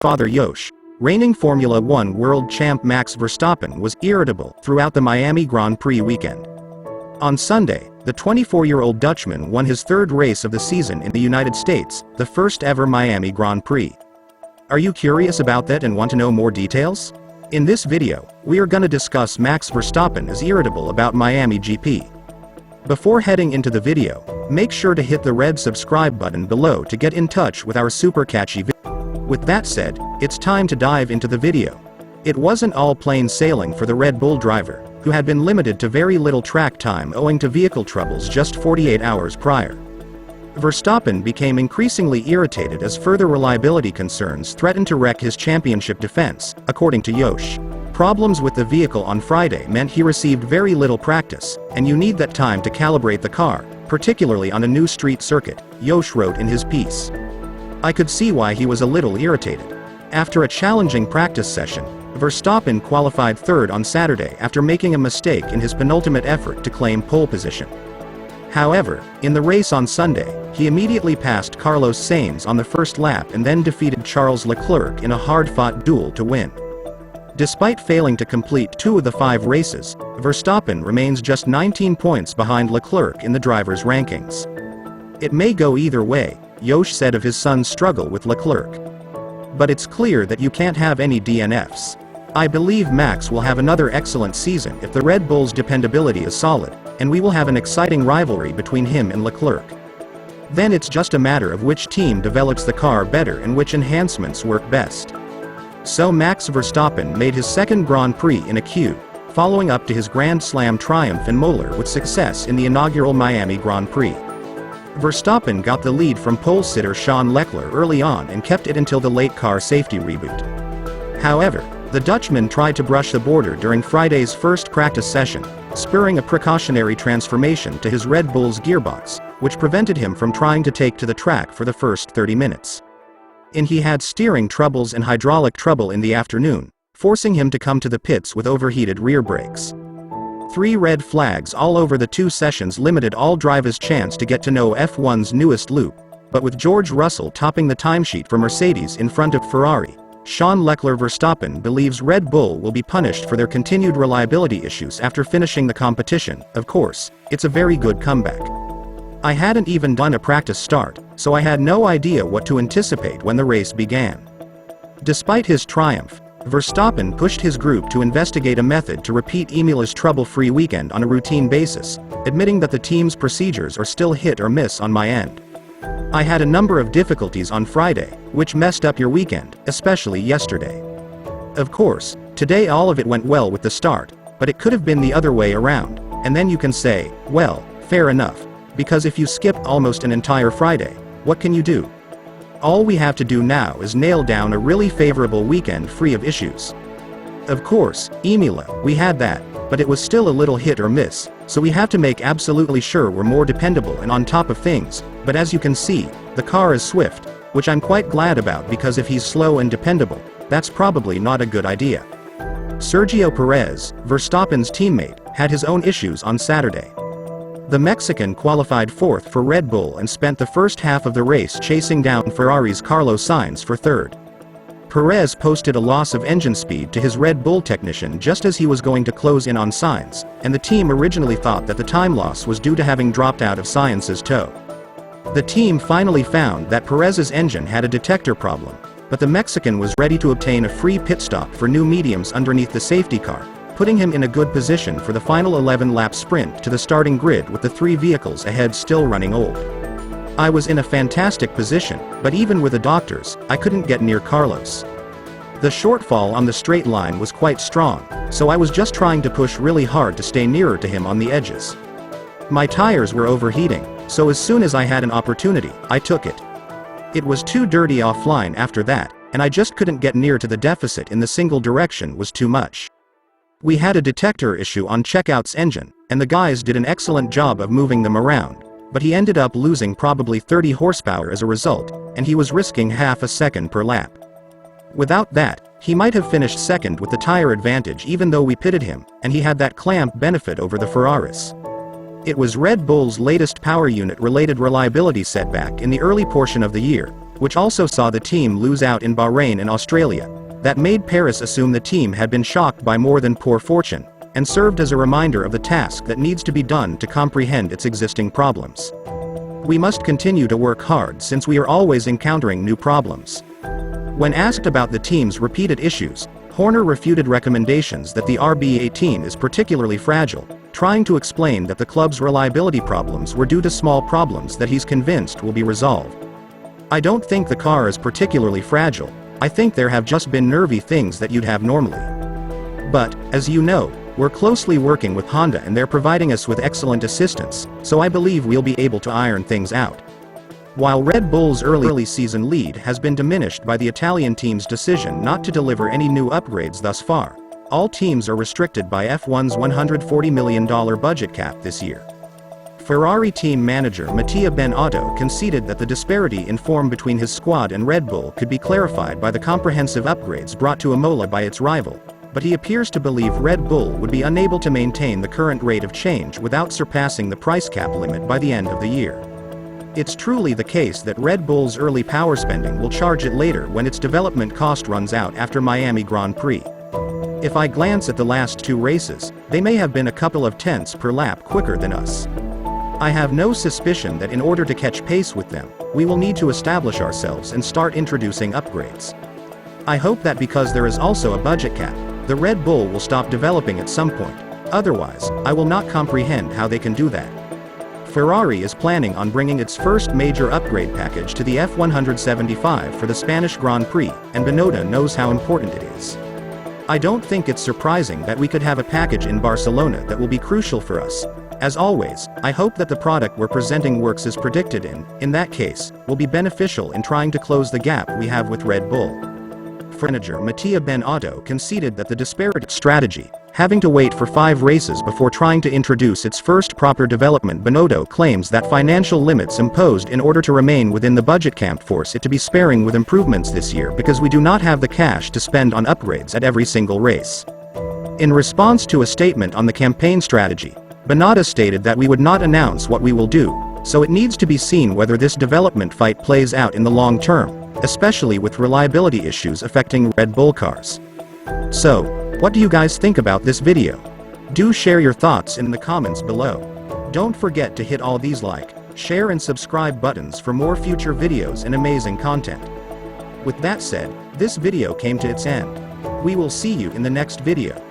Father Yosh, reigning Formula One world champ Max Verstappen was irritable throughout the Miami Grand Prix weekend. On Sunday, the 24-year-old Dutchman won his third race of the season in the United States, the first ever Miami Grand Prix. Are you curious about that and want to know more details? In this video, we are gonna discuss Max Verstappen is irritable about Miami GP. Before heading into the video, make sure to hit the red subscribe button below to get in touch with our super catchy video. With that said, it's time to dive into the video. It wasn't all plain sailing for the Red Bull driver, who had been limited to very little track time owing to vehicle troubles just 48 hours prior. Verstappen became increasingly irritated as further reliability concerns threatened to wreck his championship defense, according to Yosh. Problems with the vehicle on Friday meant he received very little practice, and you need that time to calibrate the car, particularly on a new street circuit, Yosh wrote in his piece. I could see why he was a little irritated. After a challenging practice session, Verstappen qualified third on Saturday after making a mistake in his penultimate effort to claim pole position. However, in the race on Sunday, he immediately passed Carlos Sainz on the first lap and then defeated Charles Leclerc in a hard-fought duel to win. Despite failing to complete 2 of the 5 races, Verstappen remains just 19 points behind Leclerc in the drivers' rankings. It may go either way, Yosh said of his son's struggle with Leclerc. But it's clear that you can't have any DNFs. I believe Max will have another excellent season if the Red Bull's dependability is solid, and we will have an exciting rivalry between him and Leclerc. Then it's just a matter of which team develops the car better and which enhancements work best. So Max Verstappen made his second Grand Prix in a queue, following up to his Grand Slam triumph in Molar with success in the inaugural Miami Grand Prix. Verstappen got the lead from pole sitter Charles Leclerc early on and kept it until the late car safety reboot. However, the Dutchman tried to brush the border during Friday's first practice session, spurring a precautionary transformation to his Red Bull's gearbox, which prevented him from trying to take to the track for the first 30 minutes. He had steering troubles and hydraulic trouble in the afternoon, forcing him to come to the pits with overheated rear brakes. 3 red flags all over the 2 sessions limited all drivers' chance to get to know F1's newest loop, but with George Russell topping the timesheet for Mercedes in front of Ferrari, Charles Leclerc Verstappen believes Red Bull will be punished for their continued reliability issues after finishing the competition. Of course, it's a very good comeback. I hadn't even done a practice start, so I had no idea what to anticipate when the race began. Despite his triumph, Verstappen pushed his group to investigate a method to repeat Imola's trouble-free weekend on a routine basis, admitting that the team's procedures are still hit or miss on my end. I had a number of difficulties on Friday, which messed up your weekend, especially yesterday. Of course, today all of it went well with the start, but it could have been the other way around, and then you can say, well, fair enough, because if you skipped almost an entire Friday, what can you do? All we have to do now is nail down a really favorable weekend free of issues. Of course, Imola, we had that, but it was still a little hit or miss, so we have to make absolutely sure we're more dependable and on top of things, but as you can see, the car is swift, which I'm quite glad about because if he's slow and dependable, that's probably not a good idea. Sergio Perez, Verstappen's teammate, had his own issues on Saturday. The Mexican qualified 4th for Red Bull and spent the first half of the race chasing down Ferrari's Carlos Sainz for 3rd. Perez posted a loss of engine speed to his Red Bull technician just as he was going to close in on Sainz, and the team originally thought that the time loss was due to having dropped out of Sainz's tow. The team finally found that Perez's engine had a detector problem, but the Mexican was ready to obtain a free pit stop for new mediums underneath the safety car, putting him in a good position for the final 11-lap sprint to the starting grid with the 3 vehicles ahead still running old. I was in a fantastic position, but even with the doctors, I couldn't get near Carlos. The shortfall on the straight line was quite strong, so I was just trying to push really hard to stay nearer to him on the edges. My tires were overheating, so as soon as I had an opportunity, I took it. It was too dirty offline after that, and I just couldn't get near to the deficit in the single direction was too much. We had a detector issue on Checkout's engine, and the guys did an excellent job of moving them around, but he ended up losing probably 30 horsepower as a result, and he was risking half a second per lap. Without that, he might have finished second with the tire advantage even though we pitted him, and he had that clamp benefit over the Ferraris. It was Red Bull's latest power unit-related reliability setback in the early portion of the year, which also saw the team lose out in Bahrain and Australia, that made Paris assume the team had been shocked by more than poor fortune, and served as a reminder of the task that needs to be done to comprehend its existing problems. We must continue to work hard since we are always encountering new problems. When asked about the team's repeated issues, Horner refuted recommendations that the RB18 is particularly fragile, trying to explain that the club's reliability problems were due to small problems that he's convinced will be resolved. I don't think the car is particularly fragile, I think there have just been nervy things that you'd have normally. But, as you know, we're closely working with Honda and they're providing us with excellent assistance, so I believe we'll be able to iron things out. While Red Bull's early season lead has been diminished by the Italian team's decision not to deliver any new upgrades thus far, all teams are restricted by F1's $140 million budget cap this year. Ferrari team manager Mattia Binotto conceded that the disparity in form between his squad and Red Bull could be clarified by the comprehensive upgrades brought to Imola by its rival, but he appears to believe Red Bull would be unable to maintain the current rate of change without surpassing the price cap limit by the end of the year. It's truly the case that Red Bull's early power spending will charge it later when its development cost runs out after Miami Grand Prix. If I glance at the last two races, they may have been a couple of tenths per lap quicker than us. I have no suspicion that in order to catch pace with them, we will need to establish ourselves and start introducing upgrades. I hope that because there is also a budget cap, the Red Bull will stop developing at some point. Otherwise, I will not comprehend how they can do that. Ferrari is planning on bringing its first major upgrade package to the F175 for the Spanish Grand Prix, and Binotto knows how important it is. I don't think it's surprising that we could have a package in Barcelona that will be crucial for us. As always, I hope that the product we're presenting works as predicted and, in that case, will be beneficial in trying to close the gap we have with Red Bull. Manager Mattia Binotto conceded that the disparate strategy, having to wait for 5 races before trying to introduce its first proper development. Binotto claims that financial limits imposed in order to remain within the budget camp force it to be sparing with improvements this year because we do not have the cash to spend on upgrades at every single race. In response to a statement on the campaign strategy, Binotto stated that we would not announce what we will do, so it needs to be seen whether this development fight plays out in the long term, especially with reliability issues affecting Red Bull cars. So, what do you guys think about this video? Do share your thoughts in the comments below. Don't forget to hit all these like, share and subscribe buttons for more future videos and amazing content. With that said, this video came to its end. We will see you in the next video.